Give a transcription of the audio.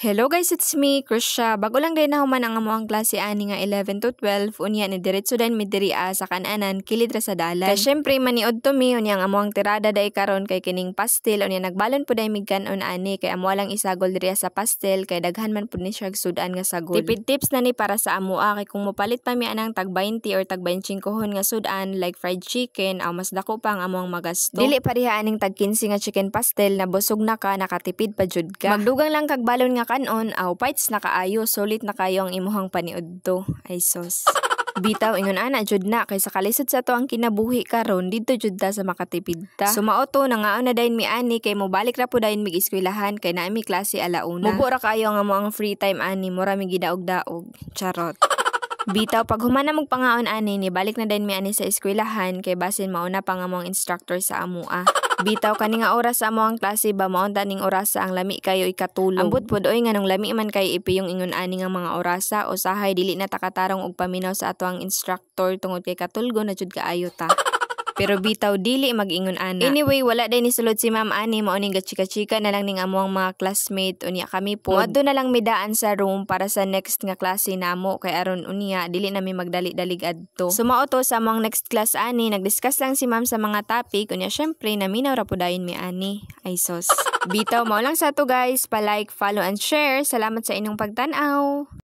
Hello guys, it's me, Krisha. Bago lang din ako man ang amuang klase ani nga 11 to 12, unya ni diretso din mi diri sa kananan kilid ra sa dalan. Kay syempre maniod to mi unya ang amuang tirada day karon kay kining pastel unya nagbalon pud day migkanon ani kay amo lang isagol diri sa pastel kay daghan man pud ni siya sudan nga sagol. Tipid tips na ni para sa amoa kay kung mopalit pa mi anang tag 20 or tag 25 nga sudan like fried chicken aw mas dako pa ang amuang magasto. Dili pa diha aning tag 15 nga chicken pastel na busog na ka nakatipid pa jud ka. Magdugang lang kag balon nga kanon aw fights na kaayo sulit na kayo ang imuhang paniudto ay sos. Bitaw ingon ana jud na kay sa kalisod sa to ang kinabuhi karon didto jud ta sa makatipid ta. Sumauto na nga na dayon mi ani kay mobalik ra pud dayon mig eskwelahan kay naa mi klase alauna. Mubo ra kayo nga mo ang free time ani mura mi gidaog-daog. Charot. Bitaw pag humana magpangaon ani ni balik na din mi ani sa eskwelahan kay basin mauna pa nga mong instructor sa amua. Bitaw kani nga oras sa among klase ba maunta ning orasa ang lami kayo ikatulog. Ambot pud oy nganong lami man kay ipiyong ingon ani nga mga orasa usahay dili na takatarong og paminaw sa ato ang instructor tungod kay katulgo na jud kaayo ta. Pero bitaw dili mag-ingon ana. Anyway, wala din ni sulod si Ma'am Ani mao ning gachika-chika na lang ning amuang mga classmate unya kami po. Moadto na lang midaan sa room para sa next nga klase namo kay aron unya dili na mi magdali-dalig adto. Sumao to sa among next class ani nagdiscuss lang si Ma'am sa mga topic unya syempre naminaw ra pud dayon mi ani. Ay sos. Bitaw mao lang sa to guys, pa-like, follow and share. Salamat sa inyong pagtan-aw.